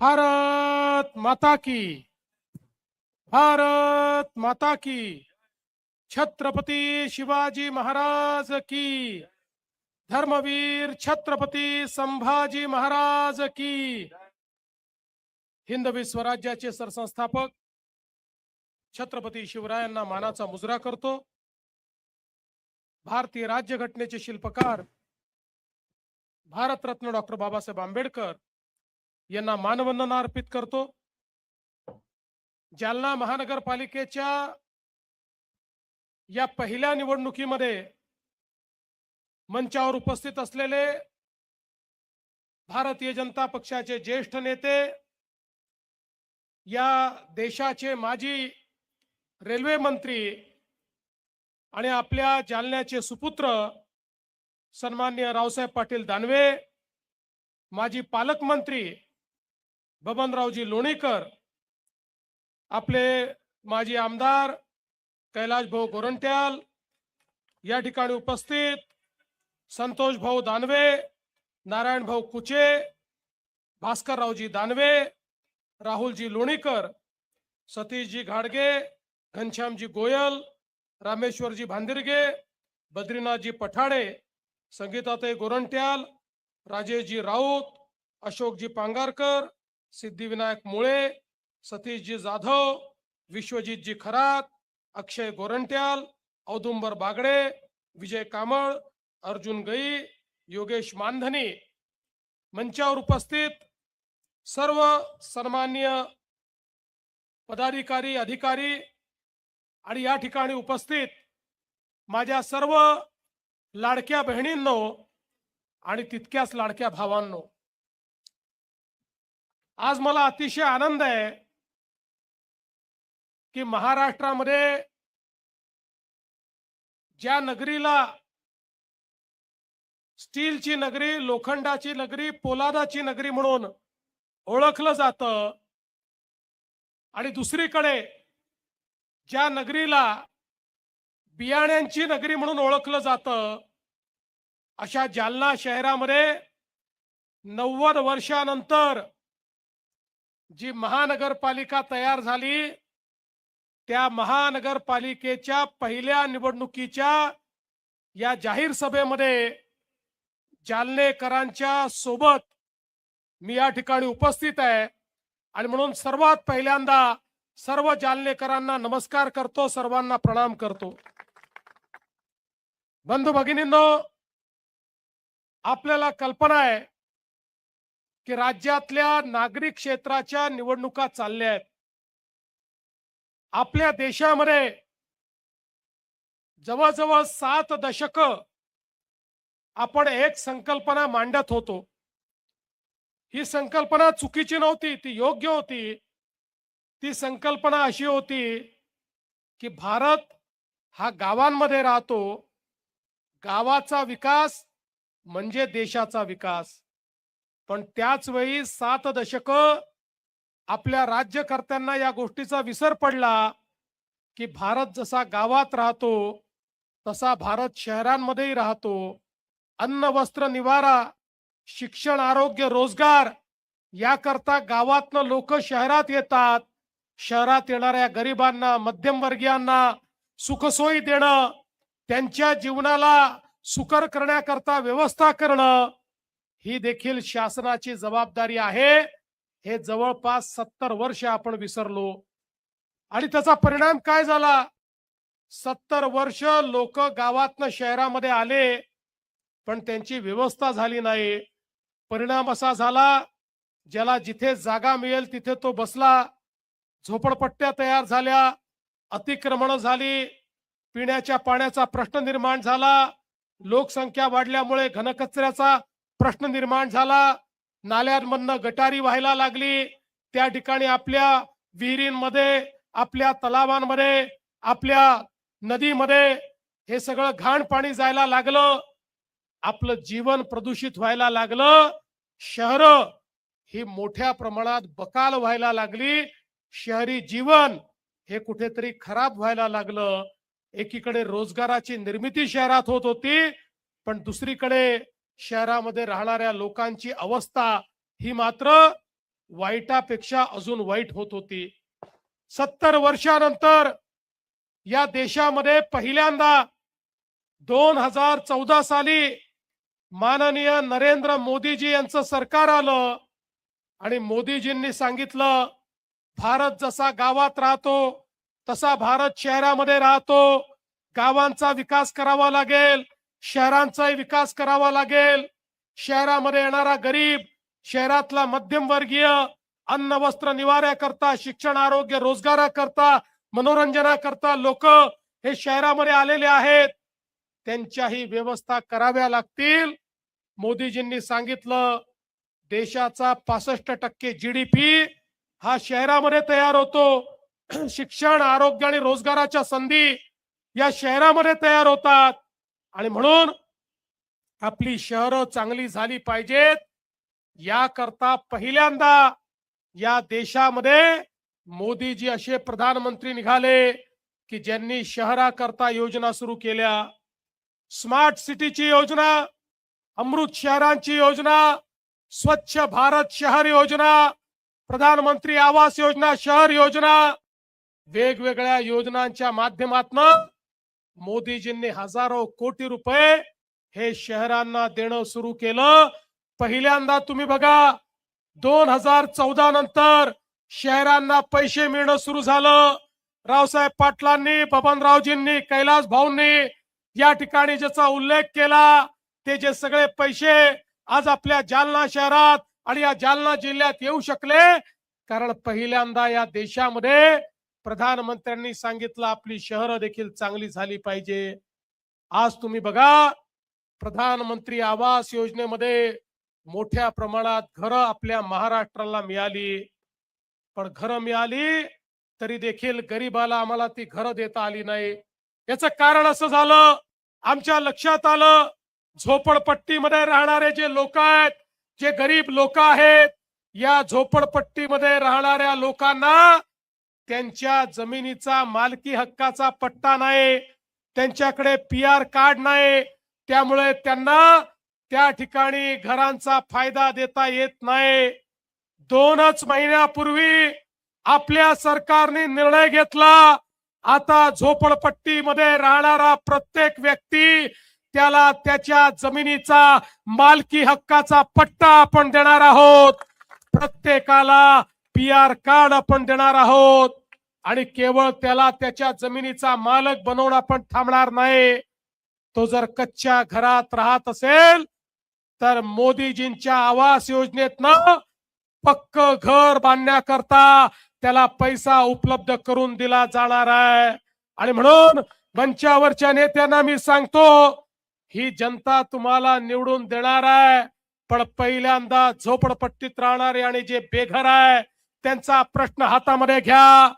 भारत माता की, भारत माता की, छत्रपती शिवाजी महाराज की, धर्मवीर छत्रपती संभाजी महाराज की। हिंदवी स्वराज्याचे सरसंस्थापक छत्रपती शिवरायांना मानाचा मुजरा करतो। भारतीय राज्यघटनेचे शिल्पकार भारतरत्न डॉक्टर बाबासाहेब आंबेडकर यांना मानवंदना अर्पित करतो। जालना महानगरपालिकेच्या या पहिल्या निवडणुकीमध्ये मंचावर उपस्थित असलेले भारतीय जनता पक्षाचे ज्येष्ठ नेते, या देशाचे माजी रेल्वे मंत्री आणि आपल्या जालन्याचे सुपुत्र सन्माननीय रावसाहेब पाटील दानवे, माजी पालकमंत्री बबनरावजी लोणीकर, आपले माजी आमदार कैलाश भाऊ गोरंट्याल, या ठिकाणी उपस्थित संतोष भाऊ दानवे, नारायण भाऊ कुचे, भास्कररावजी दानवे, राहुलजी लोणीकर, सतीशजी घाडगे, घनश्यामजी गोयल, रामेश्वरजी भांदिरगे, बद्रीनाथजी पठाडे, संगीताताई गोरंट्याल, राजेशजी राऊत, अशोकजी पांगारकर, सिद्धिविनायक मुळे, सतीशजी जाधव, विश्वजितजी खरात, अक्षय गोरंट्याल, औदुंबर बागडे, विजय कामळ, अर्जुन गई, योगेश मानधनी, मंचावर उपस्थित सर्व सन्माननीय पदाधिकारी, अधिकारी आणि या ठिकाणी उपस्थित माझ्या सर्व लाडक्या बहिणींनो आणि तितक्याच लाडक्या भावांनो, आज मला अतिशय आनंद आहे की महाराष्ट्रामध्ये ज्या नगरीला स्टीलची नगरी, लोखंडाची नगरी, पोलादाची नगरी म्हणून ओळखलं जातं आणि दुसरीकडे ज्या नगरीला बियाण्यांची नगरी म्हणून ओळखलं जातं, अशा जालना शहरामध्ये 90 वर्षानंतर जी महानगरपालिका तयार झाली, त्या महानगरपालिकेच्या पहिल्या निवडणुकीच्या या जाहीर सभेमध्ये जालनेकरांच्या सोबत मी या ठिकाणी उपस्थित आहे आणि म्हणून सर्वात पहिल्यांदा सर्व जालनेकरांना नमस्कार करतो, सर्वांना प्रणाम करतो। बंधू भगिनींनो, आपल्याला कल्पना आहे की राज्यातल्या नागरिक क्षेत्राच्या निवडणुका चालल्या आहेत। आपल्या देशामध्ये जवळजवळ 7 दशकं आपण एक संकल्पना मांडत होतो। ही संकल्पना चुकीची नव्हती, ती योग्य होती। ती संकल्पना अशी होती की भारत हा गावांमध्ये राहतो, गावाचा विकास म्हणजे देशाचा विकास। पण त्याच वेळी 7 दशकं आपल्या राज्यकर्त्यांना या गोष्टीचा विसर पडला की भारत जसा गावात राहतो तसा भारत शहरांमध्येही राहतो। अन्न, वस्त्र, निवारा, शिक्षण, आरोग्य, रोजगार याकरता गावातनं लोक शहरात येतात। शहरात येणाऱ्या गरिबांना, मध्यमवर्गीयांना सुखसोयी देणं, त्यांच्या जीवनाला सुकर करण्याकरता व्यवस्था करणं, ही देखील शासनाची जबाबदारी आहे। हे जवळपास 70 वर्ष आपण विसरलो आणि त्याचा परिणाम काय झाला? 70 वर्ष लोक गावातनं शहरामध्ये आले पण त्यांची व्यवस्था झाली नाही। परिणाम असा झाला, ज्याला जिथे जागा मिळेल तिथे तो बसला, झोपडपट्ट्या तयार झाल्या, अतिक्रमण झाली, पिण्याच्या पाण्याचा प्रश्न निर्माण झाला, लोकसंख्या वाढल्यामुळे घनकचऱ्याचा प्रश्न निर्माण झाला, नाल्यांमधनं गटारी व्हायला लागली, त्या ठिकाणी आपल्या विहिरींमध्ये, आपल्या तलावांमध्ये, आपल्या नदीमध्ये हे सगळं घाण पाणी जायला लागलं। आपलं जीवन प्रदूषित व्हायला लागलं। शहर ही मोठ्या प्रमाणात बकाल व्हायला लागली। शहरी जीवन हे कुठेतरी खराब व्हायला लागलं। एकीकडे रोजगाराची निर्मिती शहरात होत होती, पण दुसरीकडे शहरामध्ये राहणाऱ्या लोकांची अवस्था ही मात्र वाईटापेक्षा अजून वाईट होत होती. 70 वर्षानंतर या देशामध्ये पहिल्यांदा 2014 साली माननीय नरेंद्र मोदीजी यांचं सरकार आलं आणि मोदीजींनी सांगितलं, भारत जसा गावात राहतो तसा भारत शहरामध्ये राहतो. गावांचा विकास करावा लागेल, शहरांचाही विकास करावा लागेल. शहरामध्ये येणारा गरीब, शहरातला मध्यमवर्गीय अन्न वस्त्र निवाऱ्याकरता, शिक्षण आरोग्य रोजगाराकरता, मनोरंजनाकरता लोक हे शहरामध्ये आलेले आहेत, त्यांच्याही व्यवस्था कराव्या लागतील. मोदीजींनी सांगितलं, देशाचा 65% GDP हा शहरामध्ये तयार होतो. शिक्षण, आरोग्य आणि रोजगाराच्या संधी या शहरामध्ये तयार होतात आणि म्हणून आपली शहरं चांगली झाली पाहिजेत. याकरता पहिल्यांदा या देशामध्ये मोदीजी असे प्रधानमंत्री निघाले की ज्यांनी शहराकरता योजना सुरू केल्या. स्मार्ट सिटीची योजना, अमृत शहरांची योजना, स्वच्छ भारत शहर योजना, प्रधानमंत्री आवास योजना, शहर योजना, वेगवेगळ्या योजनांच्या माध्यमातून मोदीजींनी हजारो कोटी रुपये हे शहरांना देणं सुरू केलं. पहिल्यांदा तुम्ही बघा, 2014 नंतर शहरांना पैसे मिळणं सुरू झालं. रावसाहेब पाटलांनी, बबनरावजींनी, कैलास भाऊंनी या ठिकाणी ज्याचा उल्लेख केला, ते जे सगळे पैसे आज आपल्या जालना शहरात आणि या जालना जिल्ह्यात येऊ शकले, कारण पहिल्यांदा या देशामध्ये प्रधानमंत्र्यांनी सांगितलं आपली शहरं देखील चांगली झाली पाहिजे. आज तुम्ही बघा, प्रधानमंत्री आवास योजनेमध्ये मोठ्या प्रमाणात घरं आपल्या महाराष्ट्राला मिळाली. पण घरं मिळाली तरी देखील गरीबाला आम्हाला ती घरं देता आली नाही. याचं कारण असं झालं, आमच्या लक्षात आलं, झोपडपट्टीमध्ये राहणारे जे लोक आहेत, जे गरीब लोक आहेत, या झोपडपट्टीमध्ये राहणाऱ्या लोकांना त्यांच्या जमिनीचा मालकी हक्काचा पट्टा नाही, त्यांच्याकडे PR कार्ड नाही, त्यामुळे त्यांना त्या ठिकाणी घरांचा फायदा देता येत नाही. 2च महिन्यापूर्वी आपल्या सरकारने निर्णय घेतला, आता झोपडपट्टीमध्ये राहणारा प्रत्येक व्यक्ती त्याला त्याच्या जमिनीचा मालकी हक्काचा पट्टा आपण देणार आहोत. प्रत्येकाला PR कार्ड आपण देणार आहोत आणि केवळ त्याला त्याच्या जमिनीचा मालक बनवून आपण थांबणार नाही. तो जर कच्च्या घरात राहत असेल तर मोदीजींच्या आवास योजनेतनं पक्क घर बांधण्याकरता त्याला पैसा उपलब्ध करून दिला जाणार आहे. आणि म्हणून मंचावरच्या नेत्यांना मी सांगतो, ही जनता तुम्हाला निवडून देणार आहे, पण पहिल्यांदा झोपडपट्टीत राहणारे आणि जे बेघर आहे त्यांचा प्रश्न हातामध्ये घ्या.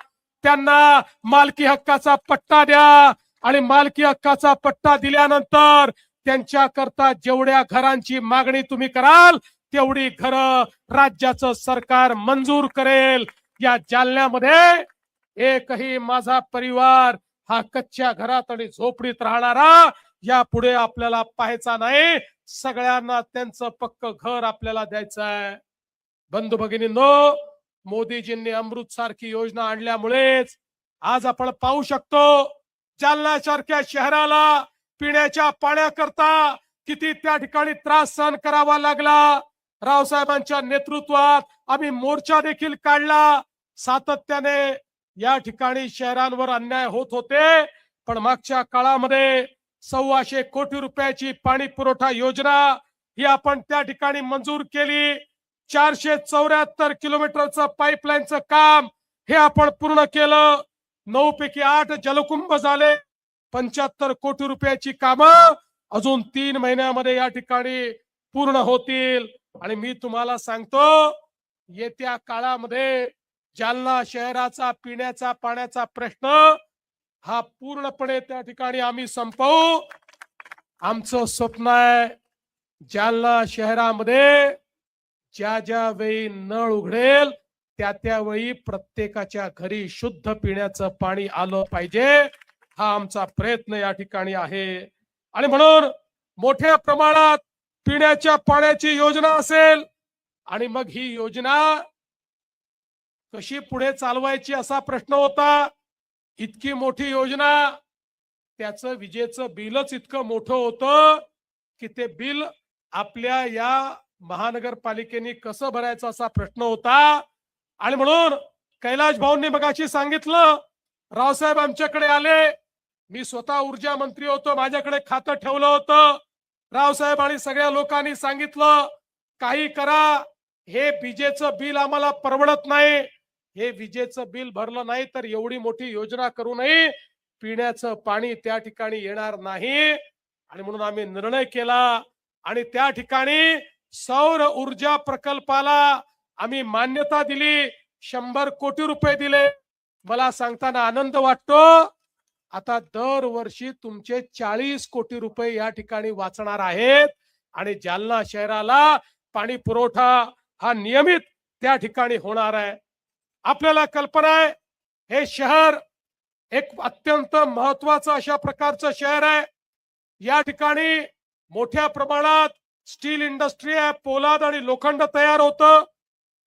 त्यांना मालकी हक्काचा पट्टा द्या आणि मालकी हक्काचा पट्टा दिल्यानंतर त्यांच्याकरता जेवढ्या घरांची मागणी तुम्ही कराल तेवढी घरं राज्याचं सरकार मंजूर करेल. या जालन्यामध्ये एकही माझा परिवार हा कच्च्या घरात आणि झोपडीत राहणारा यापुढे आपल्याला पाहायचा नाही. सगळ्यांना त्यांचं पक्क घर आपल्याला द्यायचं आहे. बंधू भगिनींनो, मोदीजींनी अमृत सारखी योजना आणल्यामुळेच आज आपण पाहू शकतो, जालना सारख्या शहराला पिण्याच्या पाण्याकरता किती त्या ठिकाणी त्रास सहन करावा लागला. रावसाहेबांच्या नेतृत्वात आम्ही मोर्चा देखील काढला. सातत्याने या ठिकाणी शहरांवर अन्याय होत होते, पण मागच्या काळामध्ये 125 कोटी रुपयाची पाणी पुरवठा योजना ही आपण त्या ठिकाणी मंजूर केली. 474 किलोमीटरचं पाईपलाईनचं काम हे आपण पूर्ण केलं. 9 पैकी 8 जलकुंभ झाले. 75 कोटी रुपयाची कामं अजून 3 महिन्यामध्ये या ठिकाणी पूर्ण होतील. आणि मी तुम्हाला सांगतो, येत्या काळामध्ये जालना शहराचा पिण्याचा पाण्याचा प्रश्न हा पूर्णपणे त्या ठिकाणी आम्ही संपवू. आमचं स्वप्न आहे, जालना शहरामध्ये ज्या ज्या वेळी नळ उघडेल त्या वेळी प्रत्येकाच्या घरी शुद्ध पिण्याचं पाणी आलं पाहिजे. हा आमचा प्रयत्न या ठिकाणी आहे. आणि म्हणून मोठ्या प्रमाणात पिण्याच्या पाण्याची योजना असेल आणि मग ही योजना कशी पुढे चालवायची असा प्रश्न होता. इतकी मोठी योजना, त्याचं विजेचं बिलच इतकं मोठं होतं की ते बिल आपल्या या महानगरपालिकेने कसं भरायचं असा प्रश्न होता. आणि म्हणून कैलाश भाऊंनी मगाशी सांगितलं, रावसाहेब आमच्याकडे आले, मी स्वतः ऊर्जा मंत्री होतो, माझ्याकडे खातं ठेवलं होतं. रावसाहेब आणि सगळ्या लोकांनी सांगितलं, काही करा, हे विजेचं बिल आम्हाला परवडत नाही, हे विजेचं बिल भरलं नाही तर एवढी मोठी योजना करू नये, पिण्याचं पाणी त्या ठिकाणी येणार नाही. आणि म्हणून आम्ही निर्णय केला आणि त्या ठिकाणी सौर ऊर्जा प्रकल्पाला आम्ही मान्यता दिली. 100 कोटी रुपये दिले. मला सांगताना आनंद वाटतो, आता दरवर्षी तुमचे 40 कोटी रुपये या ठिकाणी वाचणार आहेत आणि जालना शहराला पाणी पुरवठा हा नियमित त्या ठिकाणी होणार आहे. आपल्याला कल्पना आहे, हे शहर एक अत्यंत महत्वाचं अशा प्रकारचं शहर आहे. या ठिकाणी मोठ्या प्रमाणात स्टील इंडस्ट्री आहे, पोलाद आणि लोखंड तयार होतं.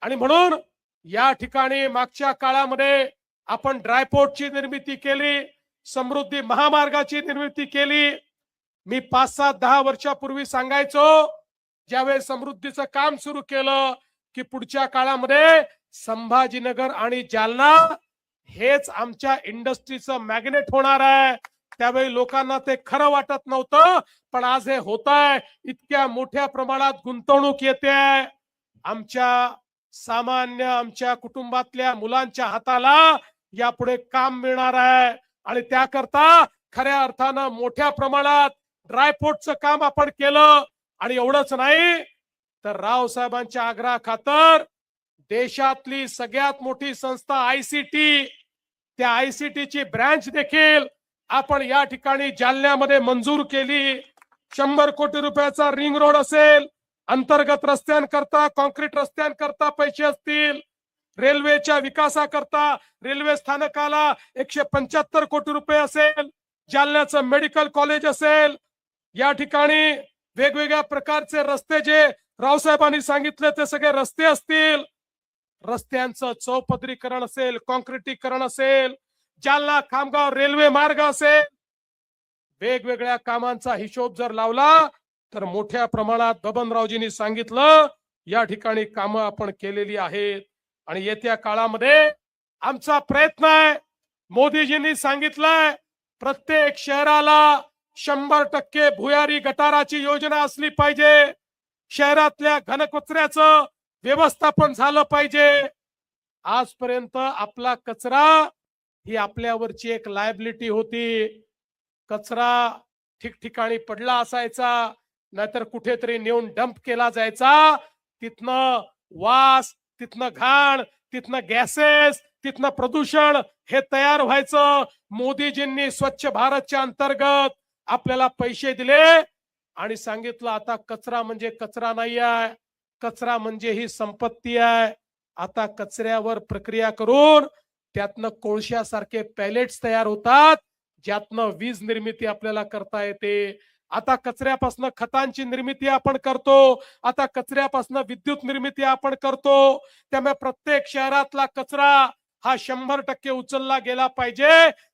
आणि म्हणून या ठिकाणी मागच्या काळामध्ये आपण ड्रायपोर्टची निर्मिती केली, समृद्धी महामार्गाची निर्मिती केली. मी 5-7-10 वर्षापूर्वी सांगायचो, ज्यावेळेस समृद्धीचं काम सुरू केलं की पुढच्या काळामध्ये संभाजीनगर आणि जालना हेच आमच्या इंडस्ट्रीचं मॅग्नेट होणार आहे. त्यावेळी लोकांना ते खरं वाटत नव्हतं, पण आज हे होत आहे. इतक्या मोठ्या प्रमाणात गुंतवणूक येते. आमच्या सामान्य आमच्या कुटुंबातल्या मुलांच्या हाताला यापुढे काम मिळणार आहे आणि त्याकरता खऱ्या अर्थानं मोठ्या प्रमाणात ड्रायपोर्टचं काम आपण केलं. आणि एवढंच नाही तर रावसाहेबांच्या आग्रहाखातर देशातली सगळ्यात मोठी संस्था आयसीटी, त्या आयसीटीची ब्रँच देखील आपण या ठिकाणी जालन्यामध्ये मंजूर केली. 100 कोटी रुपयाचा रिंग रोड असेल, अंतर्गत रस्त्यांकरता, कॉन्क्रीट रस्त्यांकरता पैसे असतील, रेल्वेच्या विकासाकरता रेल्वे स्थानकाला 175 कोटी रुपये असेल, जालन्याचं मेडिकल कॉलेज असेल, या ठिकाणी वेगवेगळ्या प्रकारचे रस्ते जे रावसाहेबांनी सांगितले ते सगळे रस्ते असतील, रस्त्यांचं चौपदरीकरण असेल, कॉन्क्रिटीकरण असेल, जालना खामगाव रेल्वे मार्ग असेल, वेगवेगळ्या कामांचा हिशोब जर लावला तर मोठ्या प्रमाणात बबनरावजींनी सांगितलं या ठिकाणी कामं आपण केलेली आहेत. आणि येत्या काळामध्ये आमचा प्रयत्न आहे, मोदीजींनी सांगितलंय, प्रत्येक शहराला 100% भुयारी गटाराची योजना असली पाहिजे, शहरातल्या घनकचऱ्याचं व्यवस्थापन झालं पाहिजे. आजपर्यंत आपला कचरा ही आपल्यावरची एक लायबिलिटी होती. कचरा ठिकठिकाणी पडला असायचा, नाहीतर कुठेतरी नेऊन डंप केला जायचा. तिथनं वास, तिथनं घाण, तिथनं गॅसेस, तिथनं प्रदूषण हे तयार व्हायचं. मोदीजींनी स्वच्छ भारतच्या अंतर्गत आपल्याला पैसे दिले आणि सांगितलं आता कचरा म्हणजे कचरा नाही आहे, कचरा म्हणजे ही संपत्ती आहे. आता कचऱ्यावर प्रक्रिया करून त्यातनं कोळशासारखे पॅलेट्स तयार होतात, ज्यातनं वीज निर्मिती आपल्याला करता येते. आता कचऱ्यापासून खतांची निर्मिती आपण करतो, आता कचऱ्यापासून विद्युत निर्मिती आपण करतो. त्यामुळे प्रत्येक शहरातला कचरा हा 100% उचलला गेला पाहिजे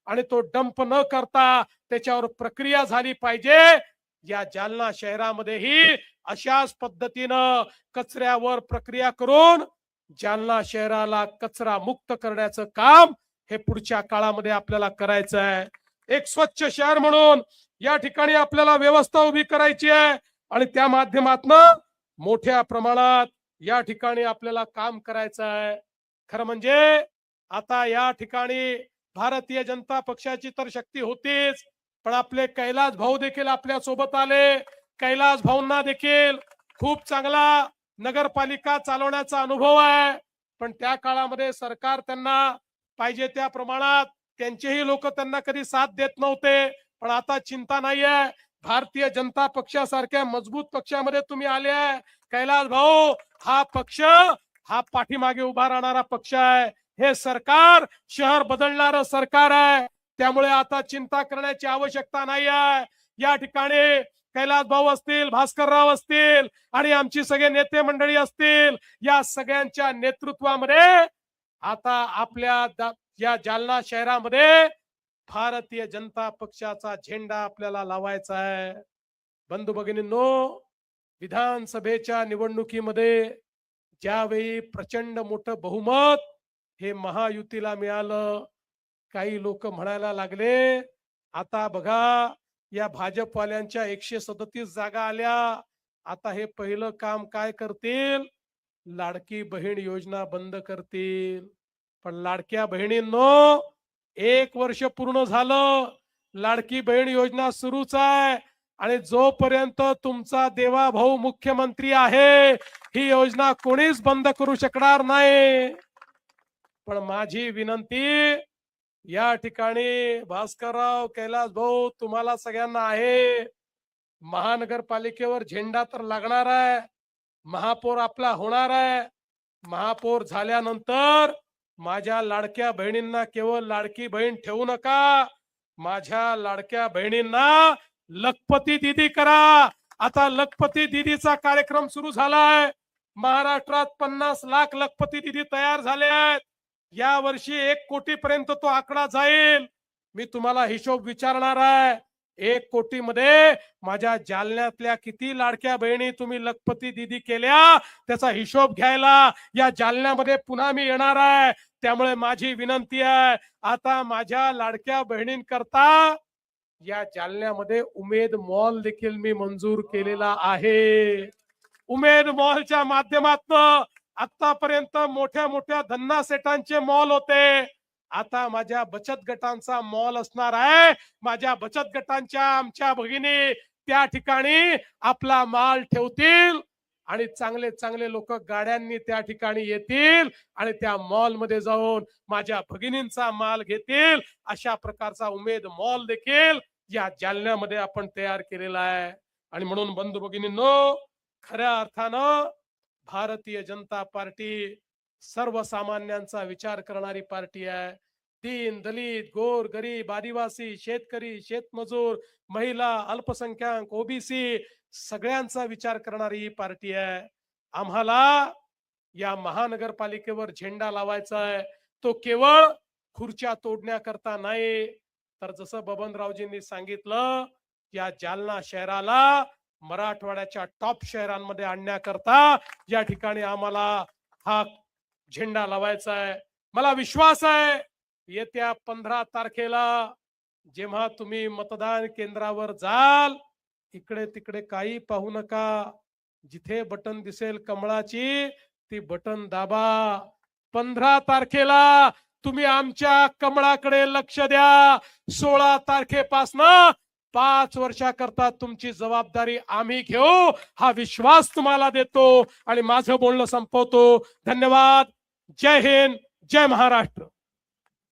आणि तो डंप न करता त्याच्यावर प्रक्रिया झाली पाहिजे. या जालना शहरामध्येही अशाच पद्धतीनं कचऱ्यावर प्रक्रिया करून जालना शहराला कचरा मुक्त करण्याचं काम हे पुढच्या काळामध्ये आपल्याला करायचं आहे. एक स्वच्छ शहर म्हणून या ठिकाणी आपल्याला व्यवस्था उभी करायची आहे आणि त्या माध्यमातून मोठ्या प्रमाणात या ठिकाणी आपल्याला काम करायचं आहे. खरं म्हणजे आता या ठिकाणी भारतीय जनता पक्षाची तर शक्ती होतीच, पण आपले कैलास भाऊ देखील आपल्या सोबत आले. कैलास भाऊंना देखील खूप चांगला नगरपालिका चालवण्याचा अनुभव आहे, पण त्या काळामध्ये सरकार त्यांना पाहिजे त्या प्रमाणात, त्यांचेही लोक त्यांना कधी साथ देत नव्हते. पण आता चिंता नाहीये, भारतीय जनता पक्षासारख्या मजबूत पक्षामध्ये तुम्ही आले आहे. कैलास भाऊ, हा पक्ष हा पाठीमागे उभा राहणारा पक्ष आहे. हे सरकार शहर बदलणारं सरकार आहे. त्यामुळे आता चिंता करण्याची आवश्यकता नाही आहे. या ठिकाणी कैलास भाऊ असतील, भास्करराव असतील आणि आमची सगळे नेते मंडळी असतील, या सगळ्यांच्या नेतृत्वामध्ये आता या जालना शहरामध्ये भारतीय जनता पक्षाचा झेंडा आपल्याला लावायचा आहे. बंधू भगिनींनो, विधानसभेच्या निवडणुकीमध्ये ज्यावेळी प्रचंड मोठं बहुमत हे महायुतीला मिळालं, काही लोक म्हणायला लागले, आता बघा या भाजपवाल्यांच्या 137 जागा आल्या, आता हे पहिलं काम काय करतील, लाडकी बहीण योजना बंद करतील. पण लाडक्या बहिणींनो, 1 वर्ष पूर्ण झालं, लाडकी बहीण योजना सुरूच आहे. आणि जोपर्यंत तुमचा देवा भाऊ मुख्यमंत्री आहे, ही योजना कोणीच बंद करू शकणार नाही. पण माझी विनंती या ठिकाणी भास्करराव, कैलास भाऊ, तुम्हाला सगळ्यांना आहे, महानगरपालिकेवर झेंडा तर लागणार आहे, महापौर आपला होणार आहे. महापौर झाल्यानंतर माझ्या लाडक्या बहिणींना केवळ लाडकी बहीण ठेवू नका, माझ्या लाडक्या बहिणींना लखपती दीदी करा. आता लखपती दीदीचा कार्यक्रम सुरू झालाय. महाराष्ट्रात 50 लाख लखपती दीदी तयार झाले आहेत. या वर्षी 1 कोटी पर्यंत तो आकडा जाईल. मी तुम्हाला हिशोब विचारणार आहे. 1 कोटी मध्ये माझ्या जालन्यातल्या किती लाडक्या बहिणी तुम्ही लखपती दीदी केल्या, त्याचा हिशोब घ्यायला या जालन्यामध्ये पुन्हा मी येणार आहे. त्यामुळे माझी विनंती आहे, आता माझ्या लाडक्या बहिणींकरता या जालन्यामध्ये उमेद मॉल देखील मी मंजूर केलेला आहे. उमेद मॉलच्या माध्यमातून आतापर्यंत मोठ्या मोठ्या धन्ना सेटांचे मॉल होते, आता माझ्या बचत गटांचा मॉल असणार आहे. माझ्या बचत गटांच्या आमच्या भगिनी त्या ठिकाणी आपला माल ठेवतील आणि चांगले चांगले लोक गाड्यांनी त्या ठिकाणी येतील आणि त्या मॉल मध्ये जाऊन माझ्या भगिनींचा माल घेतील. अशा प्रकारचा उमेद मॉल देखील या जालन्यामध्ये आपण तयार केलेला आहे. आणि म्हणून बंधू भगिनींनो, खऱ्या अर्थानं भारतीय जनता पार्टी सर्वसामान्यांचा विचार करणारी पार्टी आहे. दीन दलित गोर गरीब आदिवासी शेतकरी शेतमजूर महिला अल्पसंख्याक ओबीसी सगळ्यांचा विचार करणारी ही पार्टी आहे. आम्हाला या महानगरपालिकेवर झेंडा लावायचा आहे, तो केवळ खुर्च्या तोडण्याकरता नाही, तर जसं बबनरावजींनी सांगितलं, या जालना शहराला मराठवाड्याच्या टॉप शहरांमध्ये आणण्याकरता या ठिकाणी आम्हाला हा झेंडा लावायचा आहे. मला विश्वास आहे, येत्या 15 तारखेला जेव्हा तुम्ही मतदान केंद्रावर जाल, इकडे तिकडे काही पाहू नका, जिथे बटन दिसेल कमळाची ती बटन दाबा. 15 तारखेला तुम्ही आमच्या कमळाकडे लक्ष द्या. 16 तारखेपासनं 5 वर्षाकरता तुमची जबाबदारी आम्ही घेऊ, हा विश्वास तुम्हाला देतो आणि माझं बोलणं संपवतो. धन्यवाद. जय हिंद, जय महाराष्ट्र.